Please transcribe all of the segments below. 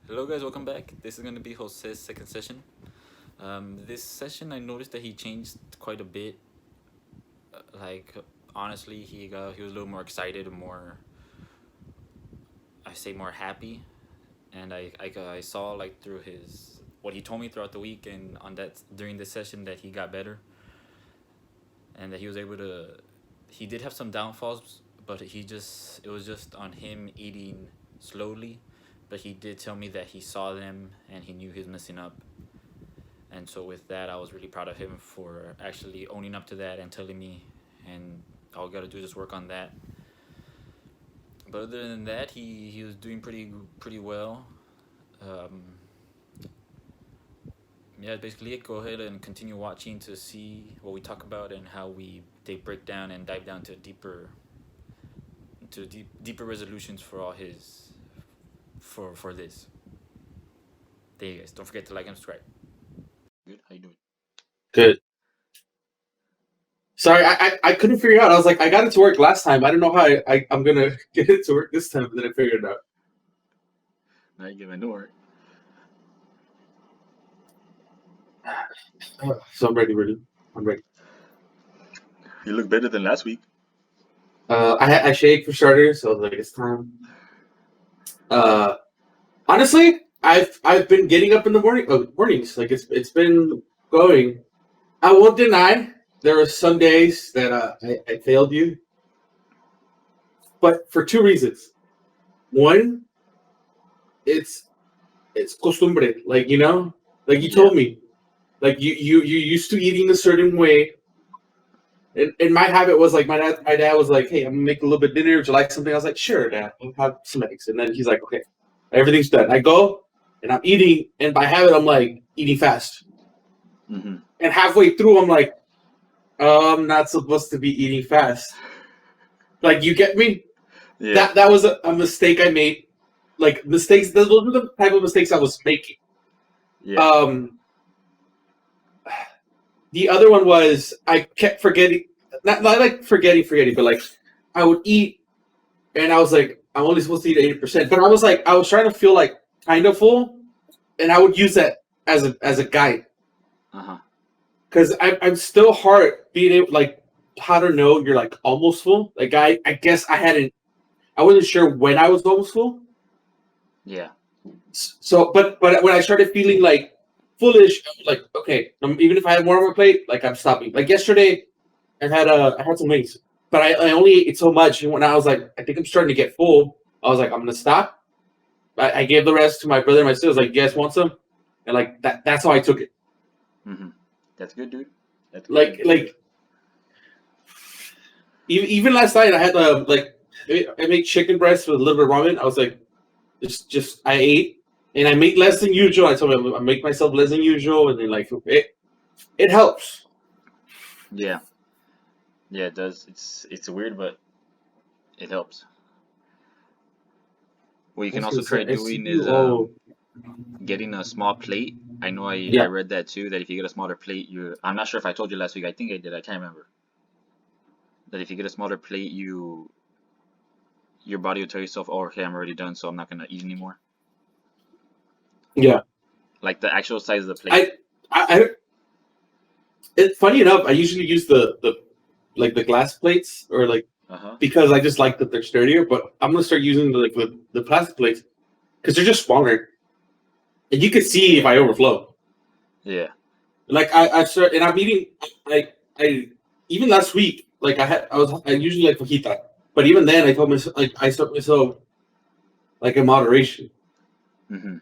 Hello, guys. Welcome back. This is gonna be Jose's second session. This session, I noticed that he changed quite a bit. Like, honestly, he was a little more excited, more I say more happy, and I saw like through his what he told me throughout the week and on that during this session that he got better and that he was able to. He did have some downfalls, but it was just on him eating slowly. But he did tell me that he saw them and he knew he was messing up. And so with that, I was really proud of him for actually owning up to that and telling me, and all we gotta do is just work on that. But other than that, he was doing pretty well. Um, yeah, basically it. Go ahead and continue watching to see what we talk about and how we they break down and dive down to deeper resolutions for all his for this. There you guys. Don't forget to like and subscribe. Good. How you doing? Good. Sorry, I couldn't figure it out. I was like, I got it to work last time. I don't know how I'm gonna get it to work this time, but then I figured it out. Now you get my door. So I'm ready. I'm ready. You look better than last week. I shake for starters, so I was like, it's time. Uh, Honestly, I've been getting up in the mornings. Like it's been going. I won't deny there were some days that I failed you, but for two reasons. One, it's it's costumbre, like like you Yeah. told me. Like you used to eating a certain way. And my habit was like my dad was like, hey, I'm gonna make a little bit of dinner. Would you like something? I was like, sure, dad. I'll have some eggs. And then he's like, okay, everything's done. I go and I'm eating, and by habit I'm like eating fast. Mm-hmm. And halfway through I'm like, I'm not supposed to be eating fast. Like you get me? Yeah. That was a mistake I made. Like mistakes, those were the type of mistakes I was making. Yeah. Um, the other one was I kept forgetting, not like forgetting, but like I would eat and I was like, I'm only supposed to eat 80%. But I was like, I was trying to feel like kind of full, and I would use that as a guide Uh huh. because I'm still hard being able like how to know you're like almost full. Like I guess I wasn't sure when I was almost full. Yeah. So but when I started feeling like foolish, I was like okay, even if I had more on my plate, like I'm stopping. Like yesterday, I had some wings, but I only ate so much. And when I was like, I think I'm starting to get full, I was like, I'm gonna stop. I gave the rest to my brother and my sister. I was like, you guys want some? And like that's how I took it. Mm-hmm. That's good, dude. That's good. Like even last night, I had like I made chicken breast with a little bit of ramen. I was like, just I ate and I made less than usual. I told me I make myself less than usual, and then like it helps. Yeah. Yeah. It does. It's weird, but it helps. What you I can was also gonna say try I see doing is you all. getting a small plate. I know I Yeah, read that too. That if you get a smaller plate, you I'm not sure if I told you last week. I think I did. I can't remember. That if you get a smaller plate, your body will tell yourself, "Oh, okay, I'm already done, so I'm not gonna eat anymore." yeah. Like the actual size of the plate. I I It's funny enough. I usually use the like the glass plates or like Uh huh. because I just like that they're sturdier. But I'm gonna start using the plastic plates because they're just smaller and you can see if Yeah. I overflow. Yeah. Like I start and I'm eating. I even last week like I usually like fajita, but even then I told myself like I set myself like in moderation. Mm-hmm.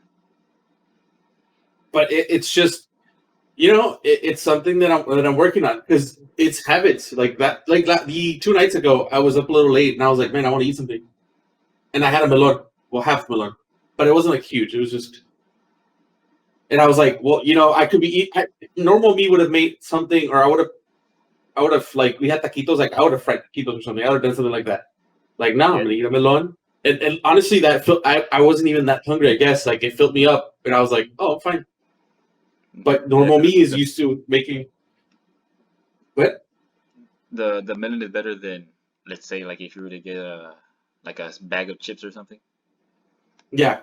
But it's just it's something that I'm working on because it's habits like that. Like the 2 nights ago, I was up a little late and I was like, man, I want to eat something, and I had a melon, well, half melon, but it wasn't like huge. It was just, and I was like, well, I could be normal me would have made something, or I would have like we had taquitos, like I would have fried taquitos or something. I would have done something like that. Like now I'm Yeah. gonna eat a melon, and honestly, I wasn't even that hungry. I guess like it filled me up, and I was like, oh, fine. Mm-hmm. But Yeah. normal Because me is used to making what? the melon is better than, let's say, like if you were to get a bag of chips or something. Yeah,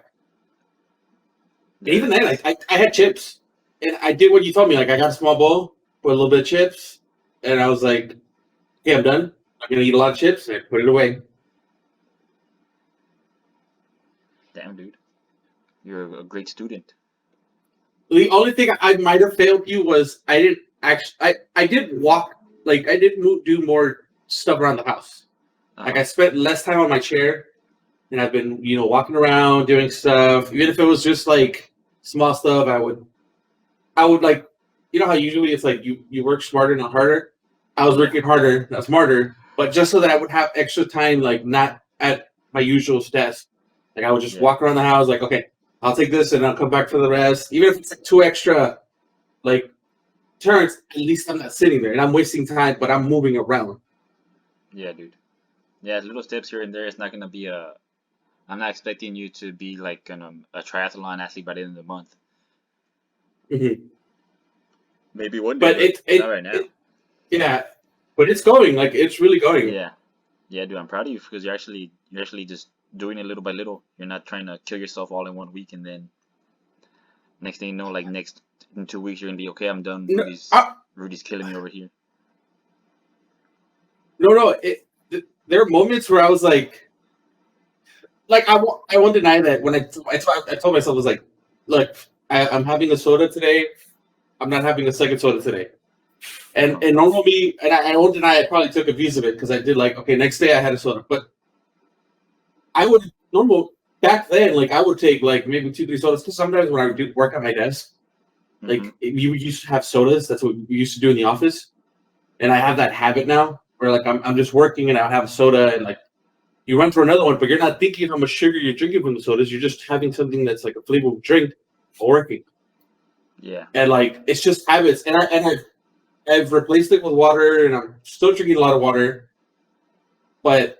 And even There it then, is. I had chips, and I did what you told me. Like I got a small bowl, put a little bit of chips, and I was like, "Okay, I'm done. I'm gonna eat a lot of chips." And I put it away. Damn, dude, you're a great student. The only thing I might have failed you was I didn't actually. I did walk, like I did do more stuff around the house. Uh Like huh. I spent less time on my chair, and I've been walking around doing stuff. Even if it was just like small stuff, I would like, how usually it's like you work smarter, not harder. I was Yeah. working harder, not smarter, but just so that I would have extra time, like not at my usual desk. Like I would just Yeah. walk around the house, like, okay, I'll take this and I'll come back for the rest. Even if it's like two extra like turns, at least I'm not sitting there and I'm wasting time, but I'm moving around. Yeah, dude. Yeah, little steps here and there. It's not gonna be a. I'm not expecting you to be like a triathlon athlete by the end of the month. Mhm. Maybe one day, But but not right now. yeah, but it's going, like it's really going. Yeah. Yeah, dude. I'm proud of you because you're actually just doing it little by little. You're not trying to kill yourself all in one week and then next thing you know, like next in 2 weeks, you're gonna be okay. I'm done. No, Rudy's killing me over here. no. There are moments where I was like I won't deny that when I told myself I was like, look, I'm having a soda today. I'm not having a second soda today. Uh And huh. and normally, and I won't deny I probably took a piece of it because I did like, okay, next day I had a soda, but I would normal back then, like I would take like maybe two, three sodas because sometimes when I would do work at my desk, Mm-hmm. like we used to have sodas. That's what we used to do in the office, and I have that habit now where like I'm just working and I'll have a soda and like you run for another one, but you're not thinking how much sugar you're drinking from the sodas. You're just having something that's like a flavorful drink for working, Yeah. and like it's just habits. I've replaced it with water, and I'm still drinking a lot of water, but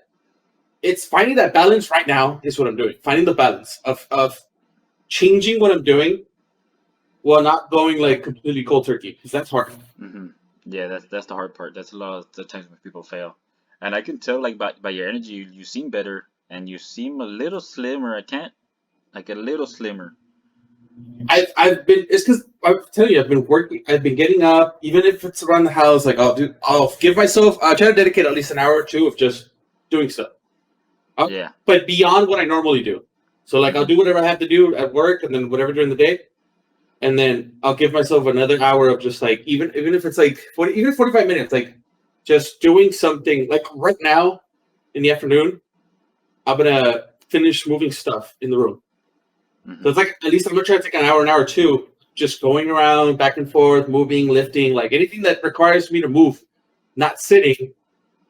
it's finding that balance right now is what I'm doing. Finding the balance of changing what I'm doing while not going like completely cold turkey because that's hard. Mm-hmm. Yeah, that's the hard part. That's a lot of the times when people fail. And I can tell like by your energy, you seem better and you seem a little slimmer. I can't like a little slimmer. I've been it's because I'm telling you I've been working. I've been getting up even if it's around the house. Like I'll give myself. I'll try to dedicate at least an hour or two of just doing stuff. Uh, Yeah. but beyond what I normally do. So like I'll Mm-hmm. do whatever I have to do at work and then whatever during the day, and then I'll give myself another hour of just like even if it's like 40, even 45 minutes, like just doing something. Like right now in the afternoon, I'm gonna finish moving stuff in the room. So Mm-hmm. it's like at least I'm gonna try to take an hour or two, just going around back and forth, moving, lifting, like anything that requires me to move, not sitting,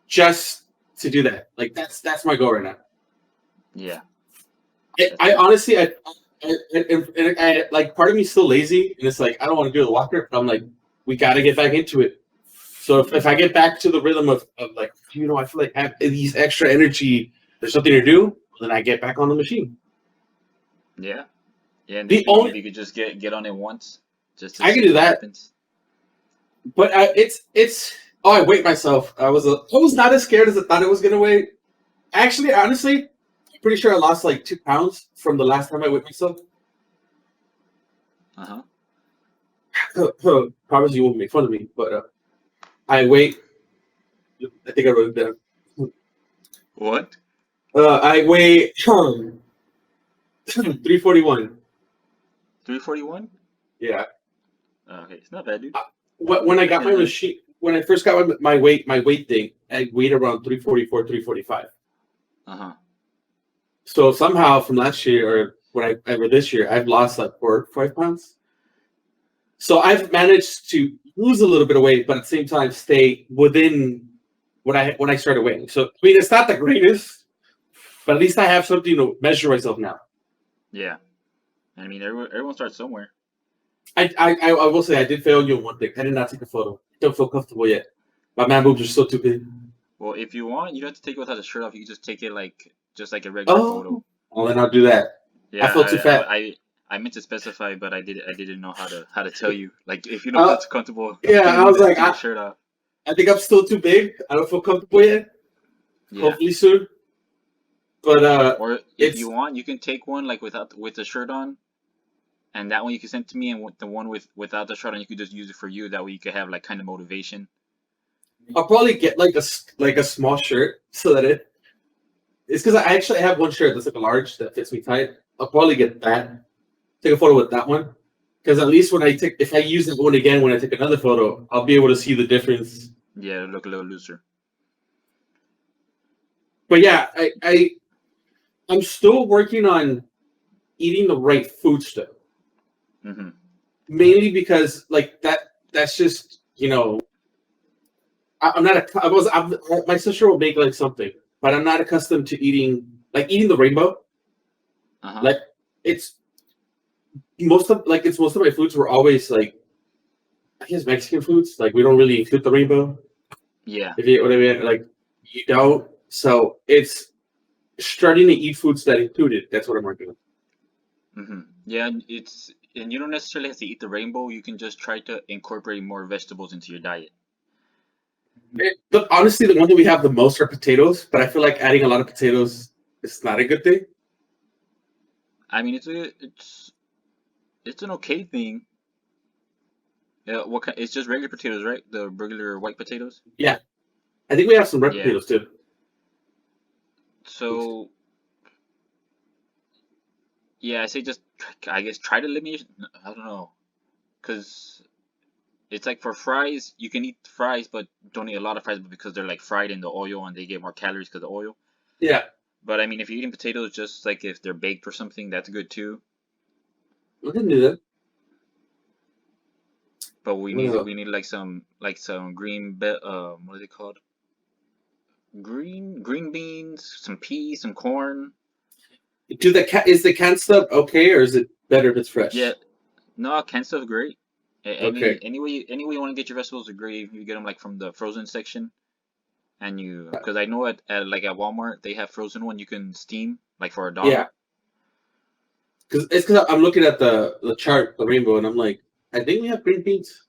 just to do that. Like that's my goal right now. Yeah. That's I good. honestly, like part of me is still lazy, and it's like I don't want to do the walker, but I'm like, we got to get back into it. So if Mm-hmm. I get back to the rhythm of like, I feel like I have these extra energy, there's something to do, then I get back on the machine. Yeah. Yeah, and The if only you could just get on it once, just to I can see do what that, happens. but it's. Oh, I weighed myself. I was not as scared as I thought it was gonna weigh. Actually, honestly, I'm pretty sure I lost like 2 pounds from the last time I weighed myself. Uh-huh. Promise you won't make fun of me, but I weigh. I think I wrote it down. What? I weigh 341. 341? Yeah. Okay, it's not bad, dude. Uh, when I I got my can machine, when I first got my weight thing, I weighed around 344, 345. uh-huh. So somehow from last year or or this year, I've lost like 4 5 pounds. So I've managed to lose a little bit of weight, but at the same time stay within when I started weighing. So I mean, it's not the greatest, but at least I have something to measure myself now. Yeah. I mean, everyone starts somewhere. I will say I did fail you on one thing. I did not take a photo. Don't feel comfortable yet. My man boobs are still too big. Well, if you want, you don't have to take it without the shirt off. You can just take it like just like a regular photo. Oh, well then I'll do that. I Yeah, felt too fat. I meant to specify, but I didn't know how to tell you. Like, if you don't Uh, feel too comfortable yeah, getting I me was to like, take your shirt off. I think I'm still too big. I don't feel comfortable yet. Yeah. Hopefully soon. But Or if you it's want, you can take one like with the shirt on, And that one you can send to me, and the one without the shard, and you could just use it for you. That way you could have like kind of motivation. I'll probably get like a small shirt so that it's because I actually have one shirt that's like a large that fits me tight. I'll probably get that. Take a photo with that one. Because at least if I use that one again when I take another photo, I'll be able to see the difference. Yeah, it'll look a little looser. But yeah, I'm still working on eating the right food stuff. Mm-hmm. Mainly because like that's just I'm not my sister will make like something, but I'm not accustomed to eating the rainbow. Uh-huh. Like it's most of my foods were always like I guess Mexican foods. Like we don't really include the rainbow. Yeah. If you know what I mean, like you don't. So it's starting to eat foods that include it. That's what I'm working on. Mm-hmm. Yeah, and you don't necessarily have to eat the rainbow. You can just try to incorporate more vegetables into your diet. Honestly, the one that we have the most are potatoes, but I feel like adding a lot of potatoes is not a good thing. I mean, it's an okay thing. Yeah, what kind? It's just regular potatoes, right? The regular white potatoes. Yeah, I think we have some red Yeah. potatoes too. So yeah, I say just I guess try to limit. I don't know, cause it's like for fries, you can eat fries, but don't eat a lot of fries because they're like fried in the oil and they get more calories because of the oil. Yeah, But I mean, if you're eating potatoes, just like if they're baked or something, that's good too. we can do that. But Well, we need like some what are they called? Green beans, some peas, some corn. is the canned stuff okay, or is it better if it's Yeah, fresh? no, canned stuff's great. Okay. Any way you want to get your vegetables are great. You get them like from the frozen section, and because I know at Walmart they have frozen one you can steam like for Yeah, $1. because I'm looking at the chart, the rainbow, and I'm like, I think we have green beans.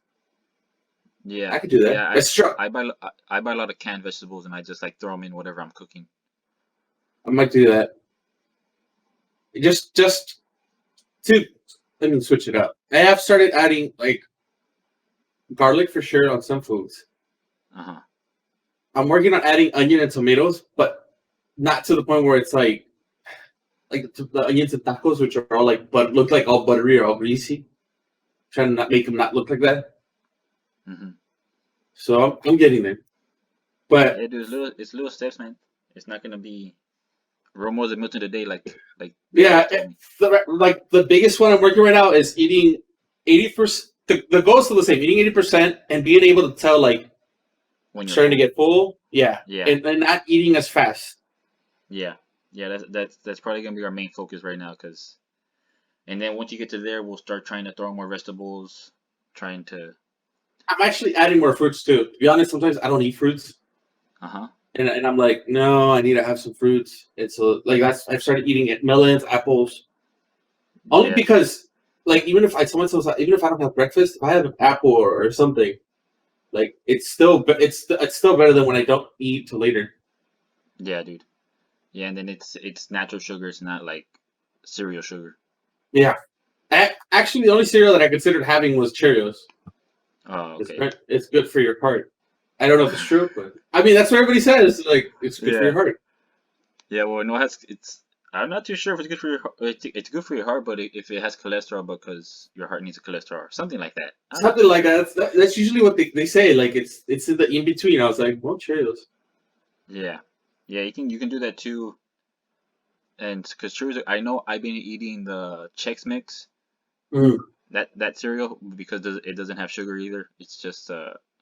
Yeah, I could do that. yeah. Let's try. I buy a lot of canned vegetables and I just like throw them in whatever I'm cooking. I might do that. Just to let me switch it up. I have started adding like garlic for sure on some foods. Uh-huh. I'm working on adding onion and tomatoes, but not to the point where it's like the onions and tacos, which are all like but look like all buttery or all greasy. Trying to not make them not look like that. Mm-hmm. So I'm getting there. But Yeah, dude, it's little steps, man. It's not gonna be Rome was a meal to the day, like your yeah, dad told me. like the biggest one I'm working right now is eating 80%. The goal is still the same: eating 80% and being able to tell like When you're starting to full. get full. Yeah, Yeah, and not eating as fast. yeah, yeah. That's probably gonna be our main focus right now, cause and then once you get to there, we'll start trying to throw more vegetables, trying to. I'm actually adding more fruits too. To be honest, sometimes I don't eat fruits, Uh-huh. and I'm like, no, I need to have some fruits. And so like I've started eating it, melons, apples, only Yeah, because like even if even if I don't have breakfast, if I have an apple or something, like it's still better than when I don't eat till later. yeah, dude. Yeah, and then it's natural sugar. It's not like cereal sugar. Yeah, actually, the only cereal that I considered having was Cheerios. Oh, It's okay. it's good for your heart. I don't know if it's true, but I mean that's what everybody says. Like it's good for your Yeah. heart. Yeah, well, no, it's. I'm not too sure if it's good for your heart. It's good for your heart, but if it has cholesterol because your heart needs a cholesterol, something like that. I'm not Something too like sure. that. That's usually what they say. Like it's in the in between. I was like, well, Cheerios. Yeah, yeah, you can do that too. And because Cheerios, I know I've been eating the Chex Mix, Mm. that cereal because it doesn't have sugar either. It's just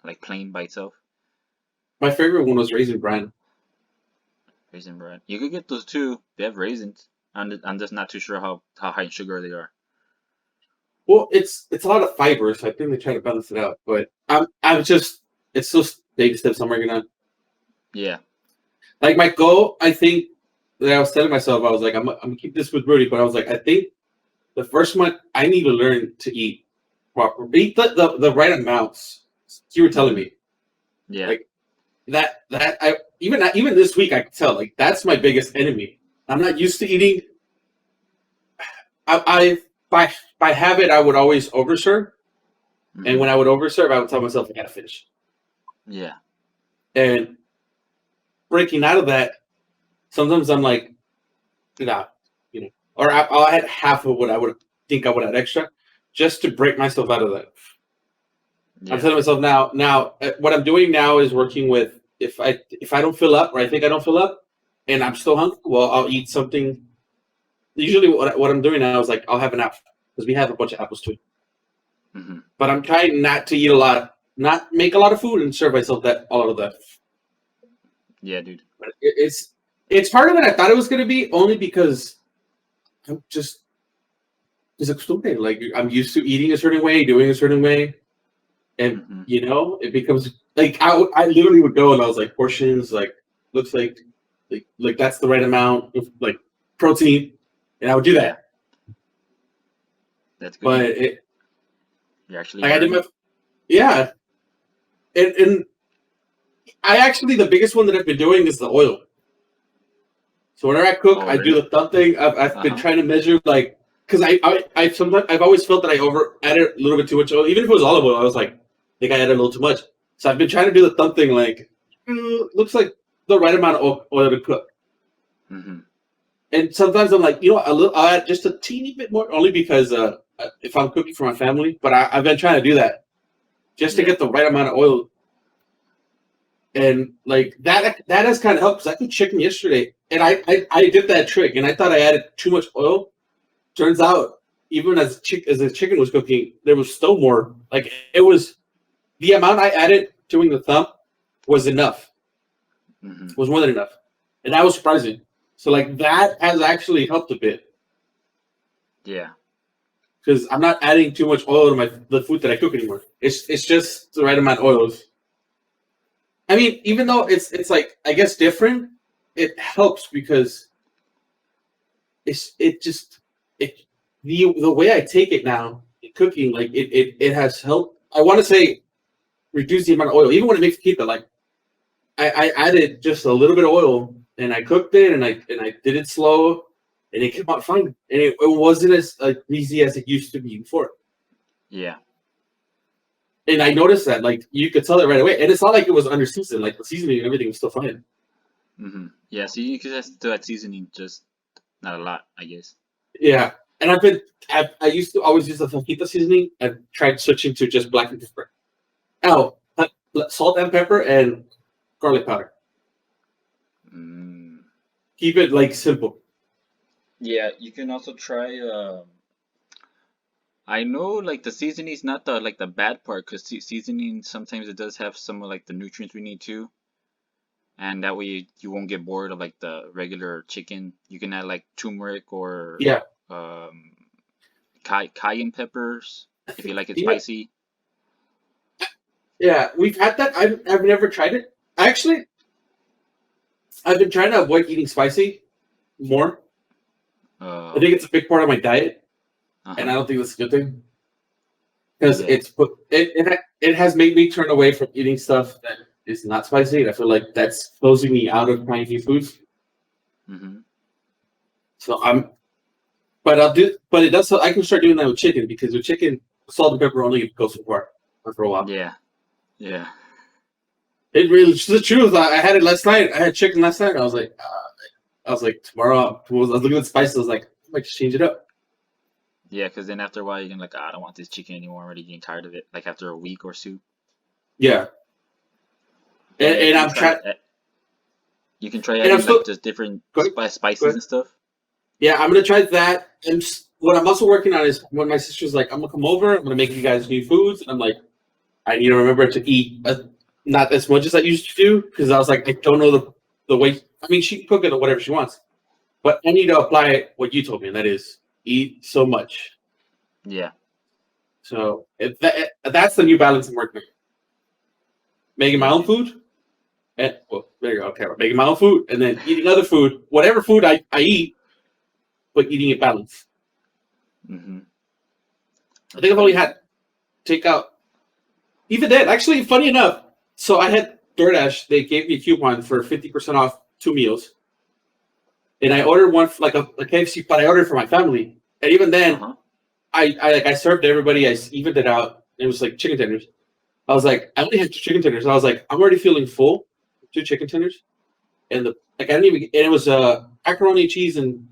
like plain by itself. My favorite one was Raisin Bran. Raisin bread. You could get those too. They have raisins. I'm just not too sure how high in sugar they are. Well, it's a lot of fiber, so I think they try to balance it out. But I'm just it's those baby steps I'm working on. Yeah. Like my goal, I think that I was telling myself, I was like, I'm gonna keep this with Rudy, but I was like, I think the first month I need to learn to eat proper, eat the right amounts. You were telling Hmm. me Yeah. like that I even this week I could tell like that's my biggest enemy. I'm not used to eating. I by habit, I would always overserve, and Mhm. when I would overserve, I would tell myself I gotta finish. Yeah. And breaking out of that, sometimes I'm like, nah, or I'll add half of what I would think I would add extra, just to break myself out of that. I'm Yeah. telling myself now, what I'm doing now is working with if I don't fill up or I think I don't fill up, and I'm still hungry, well, I'll eat something. Usually, what I'm doing now is like I'll have an apple because we have a bunch of apples too. Hmm. But I'm trying not to eat a lot, not make a lot of food, and serve myself that all of that. Yeah, dude. But it's harder than I thought it was gonna be, only because I'm just acostumbrado. Like I'm used to eating a certain way, doing a certain way, and Hmm. it becomes like I literally would go and I was like portions like looks like that's the right amount of like protein, and I would do Yeah. that. That's good, But man. You're actually like I did my learning. yeah, and I actually the biggest one that I've been doing is the oil. So whenever I cook, Oh, I do really? the thumb thing. I've Uh been huh. trying to measure like because I sometimes I've always felt that I over added a little bit too much oil. Even if it was olive oil, I was like, I think I added a little too much. So I've been trying to do the thumb thing like looks like the right amount of oil to cook. Hmm. And sometimes I'm like, I'll add just a teeny bit more, only because if I'm cooking for my family. But I've been trying to do that just to Yeah. get the right amount of oil, and like that has kind of helped. Because I cooked chicken yesterday, and I did that trick, and I thought I added too much oil. Turns out, even as the chicken was cooking, there was still more. Like it was the amount I added doing the thumb was enough. Hmm. Was more than enough, and that was surprising. So like that has actually helped a bit Yeah. because I'm not adding too much oil to the food that I cook anymore. It's just the right amount of oils. I mean, even though it's like I guess different, it helps because it just it the way I take it now in cooking, like it has helped. I want to say reduce the amount of oil, even when it makes pizza. Like I added just a little bit of oil and I cooked it and I did it slow and it came out fine and it wasn't as easy as it used to be before. Yeah. And I noticed that, like, you could tell it right away. And it's not like it was under seasoned. Like, the seasoning and everything was still fine. Hmm. Yeah. So you could just do that seasoning, just not a lot, I guess. Yeah. And I used to always use the fajita seasoning. I've tried switching to just black and pepper. Oh, salt and pepper and garlic powder. Mm. Keep it, like, simple. Yeah, you can also try. I know like the seasoning is not the bad part because seasoning sometimes it does have some of like the nutrients we need too, and that way you won't get bored of like the regular chicken. You can add like turmeric or Yeah. um cayenne peppers if you like it Yeah. spicy. Yeah. We've had that. I've never tried it. Actually, I've been trying to avoid eating spicy more. I think it's Okay. a big part of my diet. And Uh-huh. I don't think that's a good thing. Because Yeah. it has made me turn away from eating stuff that is not spicy. And I feel like that's closing me out of trying new foods. Mm-hmm. So but it does. So I can start doing that with chicken because with chicken, salt and pepper only goes so far for a while. Yeah. Yeah. It really, it's the truth. I had it last night. I had chicken last night. I was like tomorrow. I was looking at the spices. I was like, I might just change it up. Yeah, because then after a while you're gonna like, "Ah, I don't want this chicken anymore. I'm already getting tired of it. Like after a week or two. Yeah, Yeah, and I'm trying, you can try and I'm adding like still just different go ahead, go spices ahead. and stuff. Yeah, I'm gonna try that. And what I'm also working on is when my sister's like, I'm gonna come over. I'm gonna make you guys new foods. And I'm like, I need to remember to eat not as much as I used to do because I was like, I don't know the way. I mean, she can cook it or whatever she wants, but I need to apply what you told me, and that is eat so much. Yeah. So that's the new balance I'm working on. Making my Yeah, own dude. food, and well, there you go. Okay, making my own food, and then eating other food, whatever food I eat, but eating it balanced. Mm-hmm. I That's think I've only good, had man. takeout. Even then, actually, funny enough, so I had DoorDash. They gave me a coupon for 50% off 2 meals, and I ordered one for like a KFC, but I ordered for my family. And even then, Uh-huh. I served everybody. I evened it out. It was like chicken tenders. I was like, I only had 2 chicken tenders. I was like, I'm already feeling full. 2 chicken tenders, and the like I didn't even. And it was macaroni and cheese and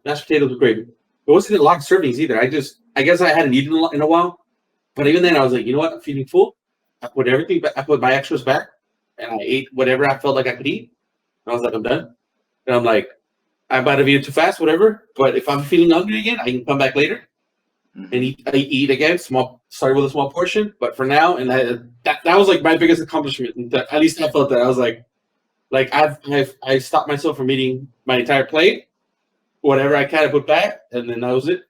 mashed potatoes with gravy. It wasn't a lot of servings either. I guess I hadn't eaten a lot in a while. But even then, I was like, you know what? I'm feeling full. I put everything back. I put my extras back, and I ate whatever I felt like I could eat. And I was like, I'm done. And I'm like, I might have eaten too fast, whatever. But if I'm feeling hungry again, I can come back later and Hmm. eat again. Start with a small portion. But for now, and that was like my biggest accomplishment. At least I felt that I was like I stopped myself from eating my entire plate, whatever I kind of put back, and then that was it.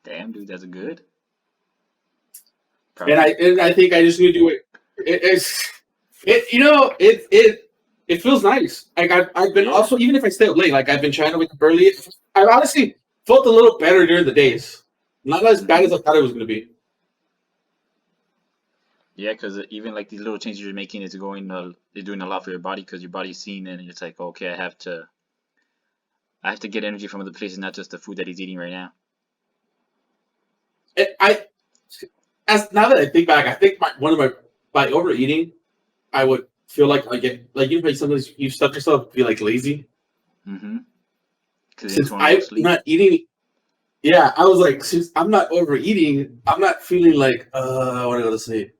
Damn, dude, that's good. And Perfect. I think I just need to do it. It feels nice. Like I've been Yeah. also, even if I stay up late, like I've been trying to wake up early. I honestly felt a little better during the days. Not as bad Hmm. as I thought it was going to be. Yeah, because even like these little changes you're making is they're doing a lot for your body because your body's seeing it and it's like, okay, I have to get energy from other places, not just the food that he's eating right now. I as now that I think back, I think one of my by overeating, I would feel like I get like sometimes you stuff yourself feel like lazy Mm-hmm. Because you since just want to go to I'm sleep. not eating. Yeah, I was like, since I'm not overeating, I'm not feeling like what I gotta say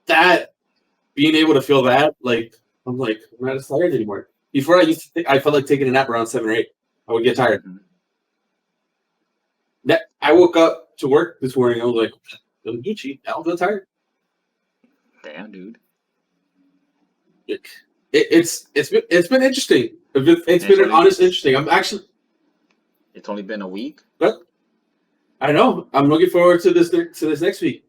that being able to feel that like I'm like I'm not as tired anymore. Before I used to think I felt like taking a nap around 7 or 8. I would get tired. Mm-hmm. That I woke up to work this morning. I was like, I'm Gucci. I don't feel tired. Damn, dude. It, it's been interesting. It's And it's been an only honest interesting. I'm actually, it's only been a week. but I know I'm looking forward to this next week.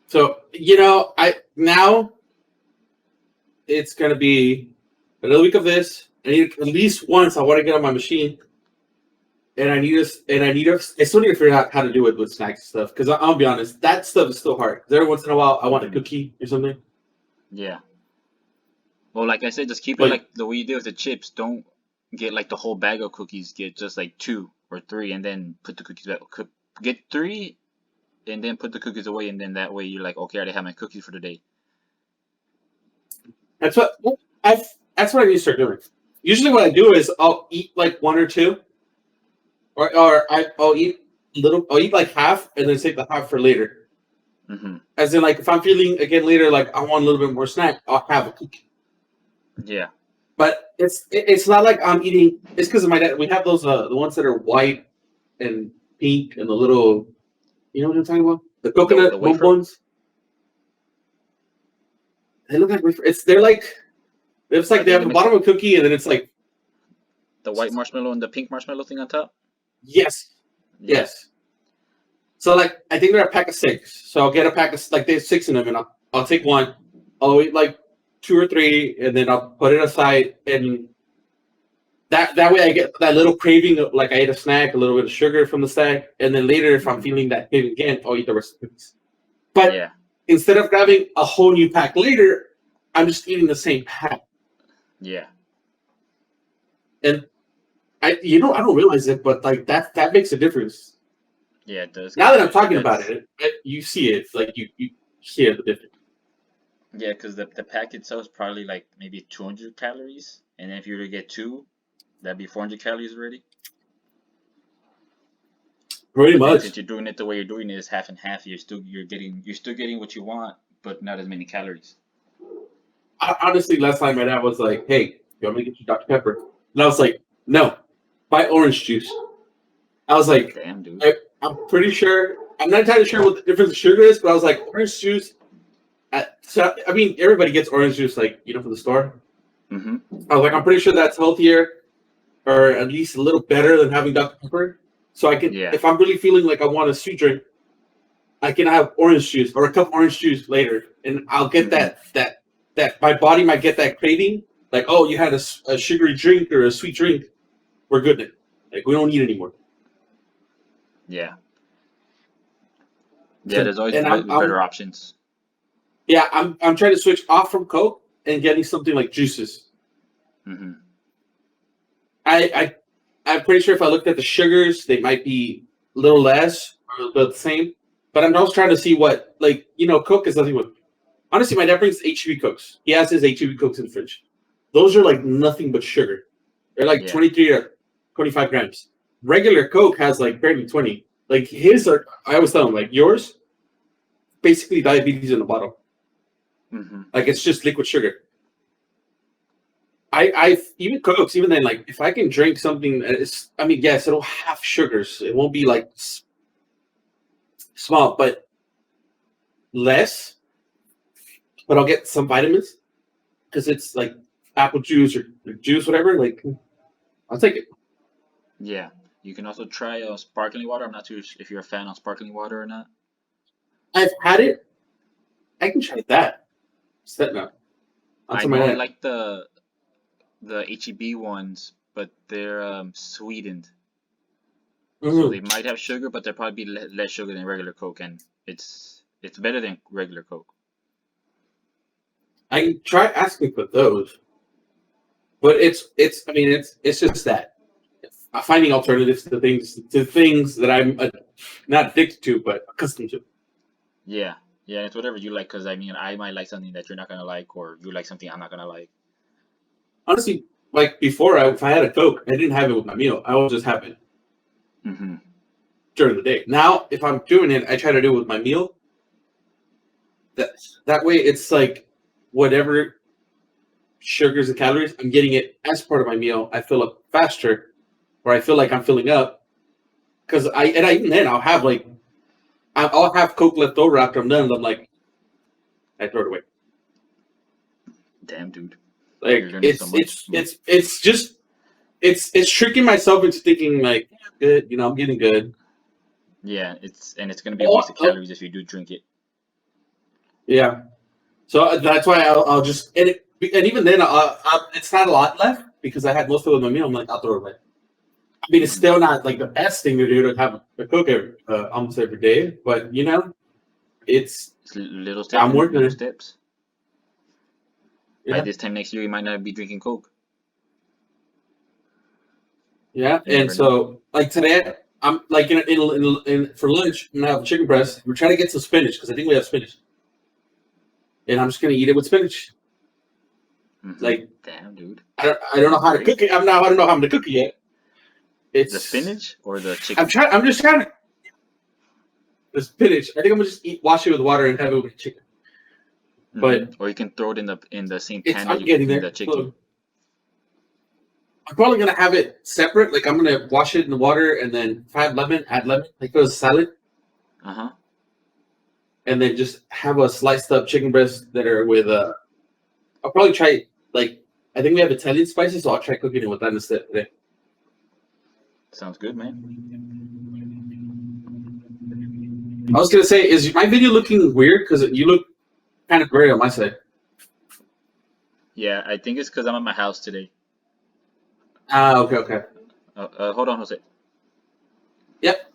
So I now it's gonna be another week of this. I need at least once. I want to get on my machine, and I still need to figure out how to do it with snacks and stuff. Because I'll be honest, that stuff is still hard. 'Cause every once in a while, I want a Mm-hmm. cookie or something. Yeah. Well, like I said, just keep it But like the way you did with the chips. Don't get like the whole bag of cookies. Get just like 2 or 3, and then put the cookies back. Get 3, and then put the cookies away, and then that way you're like, okay, I already have my cookies for the day. that's what I that's what I need to start doing. Usually, what I do is I'll eat like one or two, I'll eat little. I'll eat like half, and then save the half for later. Mm-hmm. As in, like if I'm feeling again later, like I want a little bit more snack, I'll have a cookie. Yeah. But it's not like I'm eating. It's because of my dad. We have those the ones that are white and pink and the little. You know what I'm talking about? The The coconut bump wafer, ones. They look like they're like it's are like they they have the the mix bottom of a cookie and then it's like the white marshmallow and the pink marshmallow thing on top? yes, Yeah. yes. So like I think they're a pack of 6. So I'll get a pack of like there's 6 in them and I'll take one. I'll eat like 2 or 3 and then I'll put it aside and that way I get that little craving of like I ate a snack, a little bit of sugar from the snack, and then later if I'm Mm-hmm. feeling that craving again, I'll eat the rest of the cookies. But Yeah. instead of grabbing a whole new pack later, I'm just eating the same pack. Yeah. And I don't realize it, but like that makes a difference. Yeah, it does. Now Cause that I'm talking about that's it, you see it. Like you hear the difference. yeah, cause the pack itself is probably like maybe 200 calories, and then if you were to get 2, that'd be 400 calories already. Pretty But then much. since you're doing it the way you're doing it is half and half, you're still getting what you want, but not as many calories. Honestly, last time my dad was like, "Hey, you want me to get you Dr Pepper?" And I was like, "No, buy orange juice." I was like, Damn, dude. I'm pretty sure. I'm not entirely sure what the difference of sugar is, but I was like, orange juice. So, I mean, everybody gets orange juice, like from the store. Mm-hmm. I was like, I'm pretty sure that's healthier, or at least a little better than having Dr Pepper. So I can, Yeah. if I'm really feeling like I want a sweet drink, I can have orange juice or a cup of orange juice later, and I'll get Mm-hmm. that my body might get that craving, like, oh, you had a sugary drink or a sweet drink, we're good then. Like we don't need anymore. Yeah. Yeah, So, there's always and I'm better options. yeah, I'm trying to switch off from Coke and getting something like juices. Mm-hmm. I'm pretty sure if I looked at the sugars, they might be a little less or a little bit the same. But I'm also trying to see what, like, Coke is nothing but. Honestly, my dad brings HEB Cokes. He has his HEB Cokes in the fridge. Those are like nothing but sugar. They're like Yeah. 23 or 25 grams. Regular Coke has like barely 20. Like his are, I always tell him, like yours, basically diabetes in a bottle. Mm-hmm. Like it's just liquid sugar. I even Cokes, even then, like if I can drink something that is, I mean, yes, it'll have sugars. It won't be like small, but less. But I'll get some vitamins because it's like apple juice or juice, whatever. Like I'll take it. Yeah. You can also try sparkling water. I'm not too sure if you're a fan of sparkling water or not. I've had it. I can try that. Set now. I Onto my don't head. like the HEB ones, but they're sweetened, so they might have sugar, but they'll probably be less sugar than regular Coke, and it's better than regular Coke. I can try asking for those, but it's. I mean, it's just that finding alternatives to things that I'm not addicted to, but accustomed to. Yeah, yeah, it's whatever you like. Cause I mean, I might like something that you're not gonna like, or you like something I'm not gonna like. Honestly, like before, if I had a Coke, I didn't have it with my meal. I would just have it Mm-hmm. during the day. Now, if I'm doing it, I try to do it with my meal. That that way, it's like whatever sugars and calories, I'm getting it as part of my meal. I fill up faster, or I feel like I'm filling up because even then I'll have like I'll have Coke left over after I'm done, and I'm like I throw it away. Damn, dude, you're Like learning so much. it's just it's tricking myself into thinking like good, I'm getting good. Yeah, it's gonna be a waste Oh, of oh, calories if you do drink it. yeah. So that's why I'll just and even then it's not a lot left because I had most of it with my meal. I'm like I'll throw it away. I mean, it's Mm-hmm. still not like the best thing to do to have a Coke almost every day, but it's It's little steps, I'm man. working on Little it. steps. By Yeah, this time next year, you might not be drinking Coke. yeah. You And never know. so like today, I'm like for lunch. I'm gonna have chicken breast. We're trying to get some spinach because I think we have spinach, and I'm just gonna eat it with spinach. Mm-hmm. Like Damn, dude. I don't know Sounds how to great. cook it. I don't know how I'm gonna cook it yet. The It's spinach or the chicken? I'm just trying to the spinach. I think I'm gonna just wash it with water and have it with chicken. Mm-hmm. But Or you can throw it in the same pan that I'm you're getting cooking the there. chicken. So I'm probably gonna have it separate. Like I'm gonna wash it in the water and then if I have lemon, add lemon, like it was salad, Uh-huh. and then just have a sliced up chicken breast that are with I'll probably try like I think we have Italian spices, so I'll try cooking it with that instead today. Sounds good, man. I was gonna say, is my video looking weird? Because you look kind of gray on my side. Yeah, I think it's because I'm at my house today. Ah, okay, okay. Hold on, Jose. Yep.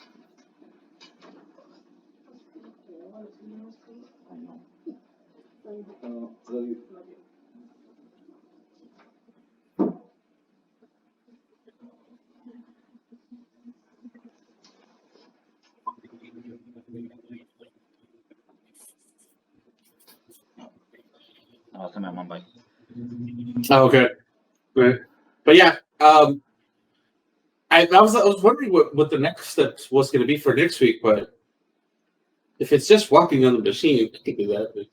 Come on, Mumbai. Oh, okay. Right. But yeah, I was wondering what the next steps was going to be for next week, but if it's just walking on the machine, I can do that. But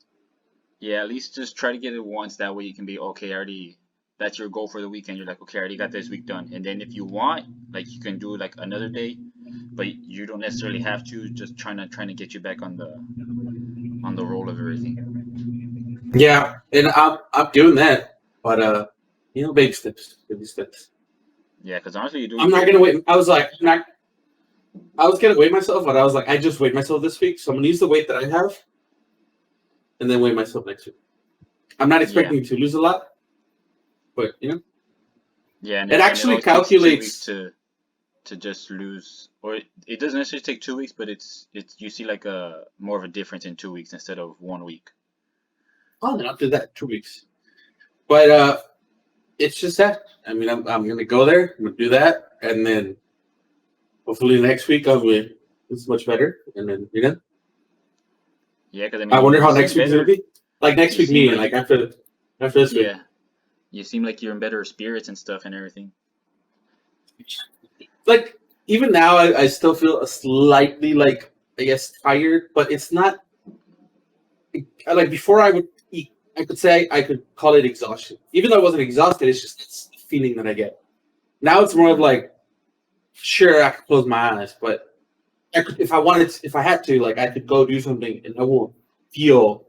Yeah, at least just try to get it once. That way you can be okay. I already, that's your goal for the weekend. You're like, okay, I already got this week done. And then if you want, like, you can do like another day, but you don't necessarily have to. Just trying to get you back on the roll of everything. yeah, and I'm doing that, but baby steps. Yeah, because honestly, you're doing I'm not great, gonna man. wait. I was like, I was gonna weigh myself, but I was like, I just weighed myself this week, so I'm gonna use the weight that I have, and then weigh myself next week. I'm not Yeah, expecting to lose a lot, but yeah, it and it actually always takes 2 weeks calculates. to just lose, or it doesn't necessarily take 2 weeks, but it's you see like a more of a difference in 2 weeks instead of one week. Oh, then I'll do that 2 weeks. But it's just that. I mean, I'm gonna go there. I'm gonna do that, and then hopefully next week I'll be it's much better, and then Yeah, because I I mean, wonder you how seem next week's gonna better. be. Like next You week, seem me like like after this week. yeah, you seem like you're in better spirits and stuff and everything. Like even now, I still feel a slightly like I guess tired, but it's not like before. I could say I could call it exhaustion, even though I wasn't exhausted. It's just it's the feeling that I get. Now it's more of Hmm. like sure I could close my eyes, but I could, if I wanted, if I had to, like I could go do something and I won't feel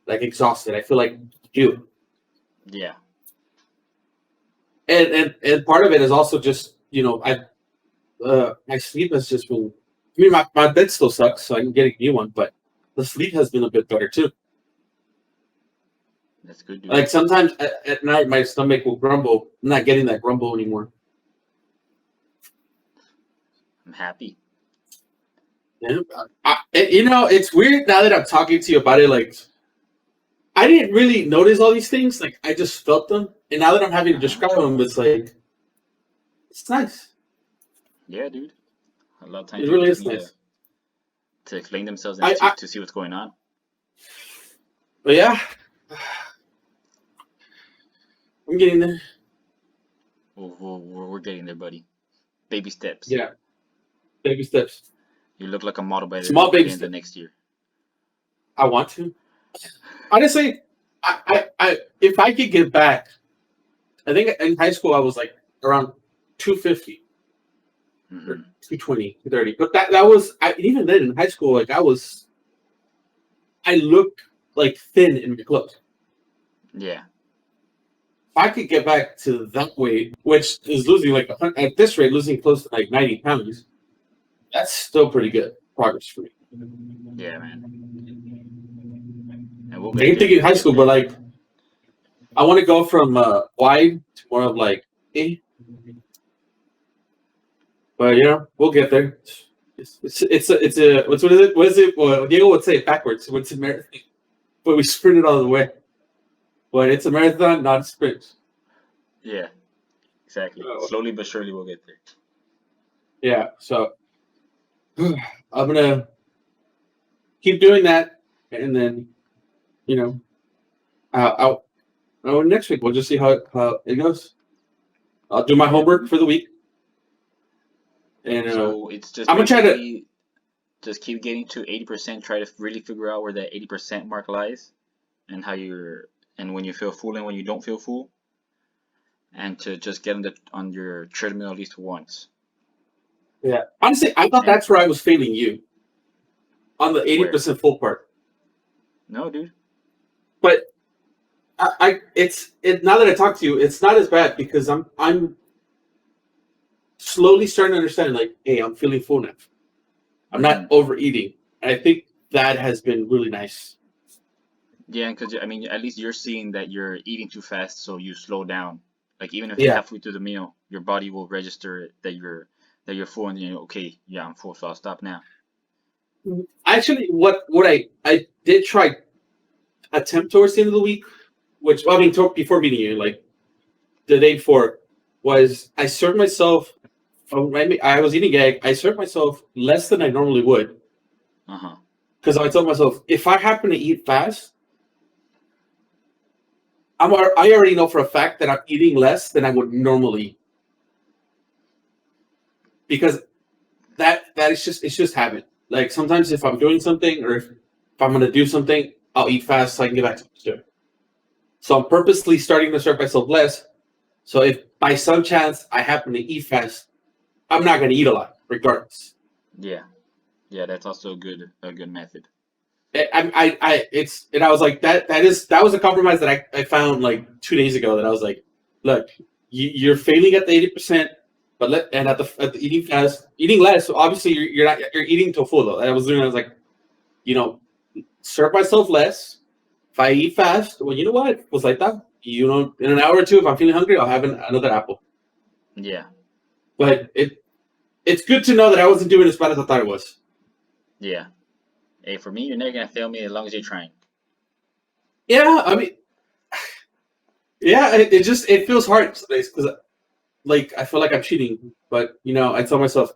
like exhausted. I feel like you. Yeah. And part of it is also just I my sleep has just been. I mean, my bed still sucks, so I can get a new one, but the sleep has been a bit better too. That's good, dude. Like sometimes at night, my stomach will grumble. I'm not getting that grumble anymore. I'm happy. Yeah, it's weird now that I'm talking to you about it. Like I didn't really notice all these things. Like I just felt them, and now that I'm having to Uh-huh. describe them, it's like it's nice. Yeah, dude. A lot of times It people really just is need nice. to explain themselves and I to see what's going on. but yeah, I'm getting there. We're getting there, buddy. Baby steps. Yeah, baby steps, You look like a model small by the baby end of steps. next year. I want to. Honestly, I if I could get back, I think in high school I was like around 250 or Hmm. 220, 230. But that was even then in high school, like I looked like thin in my clothes. Yeah. If I could get back to that weight, which is losing like at this rate, losing close to like 90 pounds, that's still pretty good progress for me. Yeah, man. And we'll get Same there. thing in We'll high get school, but there. like I want to go from wide to more of like eh. But we'll get there. It's what is it? What is it? Well, Diego would say it backwards. What's a marathon? But we sprinted all the way. But it's a marathon, not a sprint. Yeah, exactly. Oh. Slowly but surely we'll get there. Yeah. So I'm gonna keep doing that, and then you know, next week we'll just see how it goes. I'll do my Yeah, homework dude. for the week, and So it's just I'm gonna try to. basically just keep getting to 80%, try to really figure out where that 80% mark lies and how you're and when you feel full and when you don't feel full and to just get on your treadmill at least once. Yeah. Honestly, I thought And that's where I was failing you on the eighty where? percent full part, No, dude. but it's now that I talk to you, it's not as bad because I'm slowly starting to understand. Like, hey, I'm feeling full now. I'm not Hmm. overeating. And I think that has been really nice. Yeah, because I mean, at least you're seeing that you're eating too fast, so you slow down. Like even if Yeah. halfway through the meal, your body will register that you're full, and you're okay. Yeah, I'm full, so I'll stop now. Actually, what I did try attempt towards the end of the week, which I mean, before meeting you, like the day before, was I served myself. I was eating egg. I served myself less than I normally would Uh-huh. because I told myself if I happen to eat fast, I already know for a fact that I'm eating less than I would normally because that is just it's just habit. Like sometimes if I'm doing something or if I'm gonna do something, I'll eat fast so I can get back to the. So I'm purposely starting to serve myself less. So if by some chance I happen to eat fast, I'm not gonna eat a lot, regardless. Yeah. Yeah, that's also a good method. It's and I was like that was a compromise that I found like 2 days ago that I was like, look, you're failing at the 80%, but at the eating less. So obviously you're eating to full though. And I was like, you know, serve myself less. If I eat fast, well, you know what? Was like that. In an hour or two, if I'm feeling hungry, I'll have another apple. Yeah. But it's good to know that I wasn't doing as bad as I thought it was. Yeah. Hey, for me, you're never gonna fail me as long as you're trying. Yeah, I mean, Yeah, it feels hard some days because like I feel like I'm cheating, but I tell myself,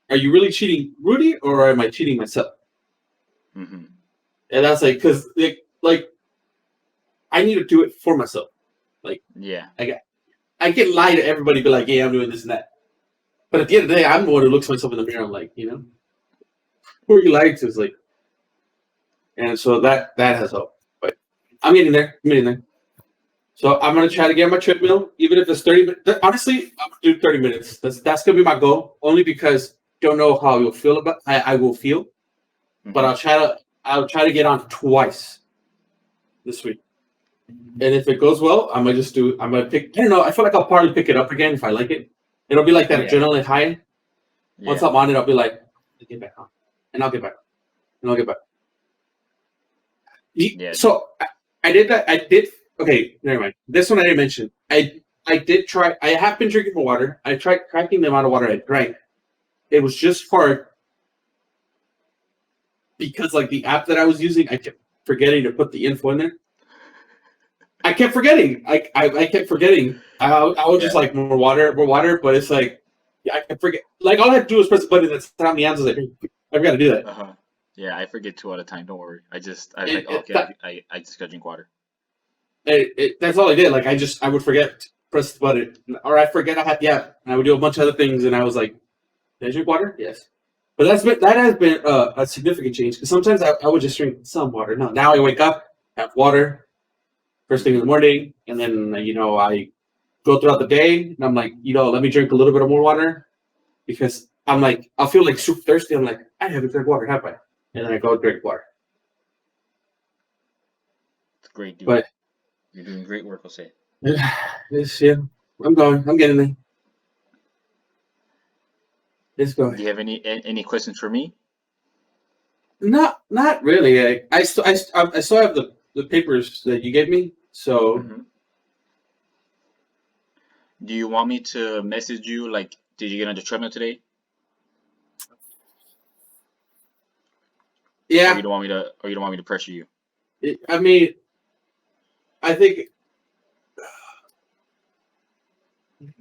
are you really cheating Rudy or am I cheating myself? Mm-hmm. And that's like because like I need to do it for myself. Like Yeah. I can lie to everybody, be like, yeah, I'm doing this and that. But at the end of the day, I'm the one who looks myself in the mirror. I'm like, who are you lying to? It's like, and so that has helped. But I'm getting there. I'm getting there. So I'm gonna try to get on my treadmill, even if it's 30 minutes. Honestly, I'm gonna do 30 minutes. That's gonna be my goal. Only because don't know how you'll feel about. I will feel, but Mm-hmm. I'll try to get on twice this week. And if it goes well, I'm gonna pick. I don't know. I feel like I'll probably pick it up again if I like it. It'll be like that Yeah. adrenaline high. Once Yeah. I'm on it, I'll be like, I'll get back on, and I'll get back, and I'll get back. Yeah, dude. So I did that. I did. Okay, never mind. This one I didn't mention. I did try. I have been drinking more water. I tried tracking the amount of water I drank. It was just hard because like the app that I was using, I kept forgetting to put the info in there. I kept forgetting. I kept forgetting. I was just Yeah. like more water. But it's like I kept forget. Like all I had to do was press the button and tell me the answers. Like I've got to do that. Uh-huh. Yeah, I forget too all the time. Don't worry. I was like, It, oh, it, okay, that, I just gotta drink water. that's all I did. Like I would forget to press the button, or I forget I had the app, and I would do a bunch of other things, and I was like, "Did I drink water?" Yes, but that has been a significant change because sometimes I would just drink some water. No, now I wake up, have water first thing in Mm-hmm. the morning, and then I go throughout the day, and I'm like, let me drink a little bit of more water because I'm like I'll feel like super thirsty. I'm like I haven't drank water, have I? And then I go drink water. It's great, dude. But You're doing great work, Jose. yeah, I'm going. I'm getting there. It's going. Do you have any questions for me? Not really. I still have the papers that you gave me. So Mm-hmm. Do you want me to message you? Like, did you get on the treadmill today? Or you yeah, don't want me to? Or you don't want me to pressure you? I mean, I think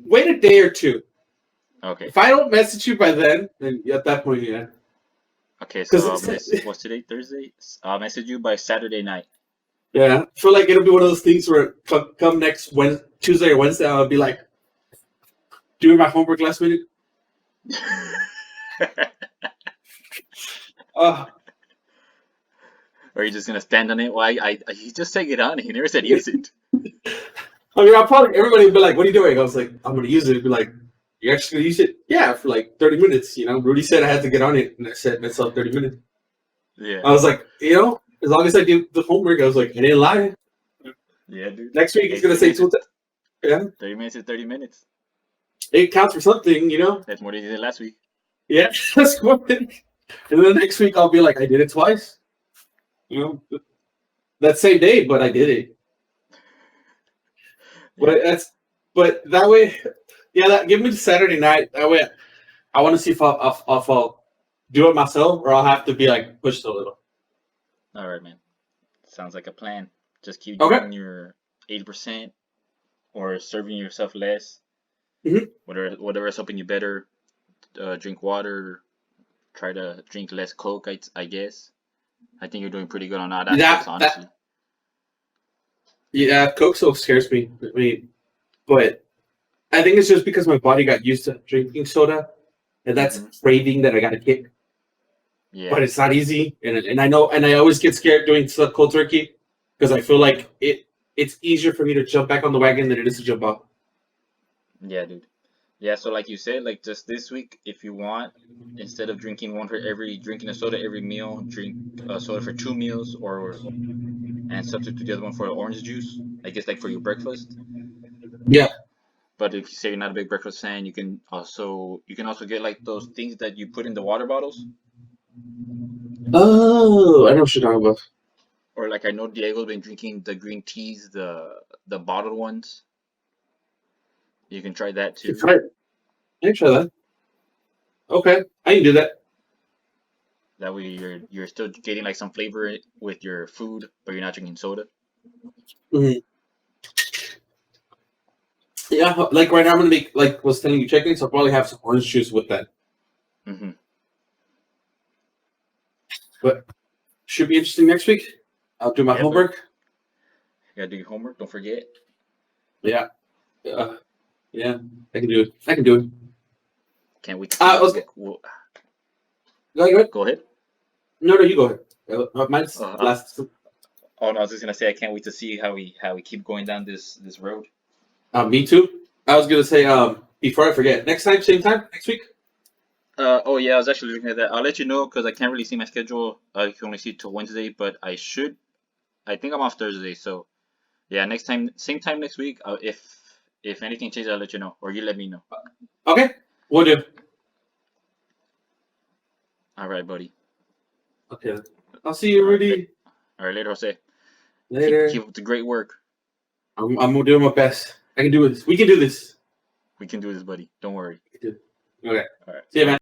wait a day or two. Okay. If I don't message you by then at that point, yeah, Okay. So because what's today? Thursday. I'll message you by Saturday night. yeah, I feel like it'll be one of those things where come next Tuesday or Wednesday, I'll be like doing my homework last minute. Uh, Or are you just gonna stand on it? Why? He just take it on. He never said use it. I mean, everybody would be like, "What are you doing?" I was like, "I'm gonna use it." It'd be like, "You're actually gonna use it?" Yeah, for like 30 minutes. Rudy said I had to get on it, and I said myself 30 minutes. Yeah. I was like, as long as I do the homework, I was like, I didn't lie. Yeah, dude. Next week he's Hey, gonna 30 say minutes. two. Yeah, 30 minutes is 30 minutes. it counts for something. That's more than you did last week. Yeah, that's what. And then next week I'll be like, I did it twice. That same day, but I did it. Yeah. But that way, yeah. Give me the Saturday night. That way, I want to see if I'll do it myself or I'll have to be like pushed a little. All right, man. Sounds like a plan. Just keep Okay. doing your 80% or serving yourself less. Mm-hmm. Whatever's helping you better. Drink water. Try to drink less Coke. I guess. I think you're doing pretty good on all aspects, That honestly. yeah, Coke so scares me. I mean, but I think it's just because my body got used to drinking soda, and that's Mm-hmm. craving that I got to kick. Yeah. But it's not easy, and I know, and I always get scared doing cold turkey because I feel like it's easier for me to jump back on the wagon than it is to jump off. Yeah, dude. Yeah, so like you said, like just this week, if you want, instead of drinking a soda every meal, drink a soda for 2 meals, or and substitute the other one for orange juice. I guess like for your breakfast. Yeah. But if you say you're not a big breakfast fan, you can also get like those things that you put in the water bottles. Oh, I know what you're talking about. Or like I know Diego's been drinking the green teas, the bottled ones. You can try that You too. try it. I can try that. Okay, I can do that. That way you're still getting like some flavor with your food, but you're not drinking soda. Mm-hmm. Yeah, like right now I'm gonna make like was telling you chicken, so I'll probably have some orange juice with that. Mm-hmm. But should be interesting next week. I'll do my Yeah, but homework. you gotta do your homework. Don't forget. Yeah, yeah, I can do it. I can do it. Can't wait to see I was what go ahead. go ahead. No, you go ahead. Mine's Uh, uh, last. oh no, I was just gonna say I can't wait to see how we keep going down this road. Me too. I was gonna say before I forget. Next time, same time next week. Oh yeah, I was actually looking at that. I'll let you know because I can't really see my schedule. I can only see till Wednesday, but I should. I think I'm off Thursday, so yeah. Next time, same time next week. If anything changes, I'll let you know, or you let me know. Okay, we'll do. All right, buddy. Okay, I'll see you, All right, Rudy. all right, later, Jose. Keep Later. up the great work. I'm doing my best. I can do this. We can do this. We can do this, buddy. Don't worry. Okay. All right. See you, man.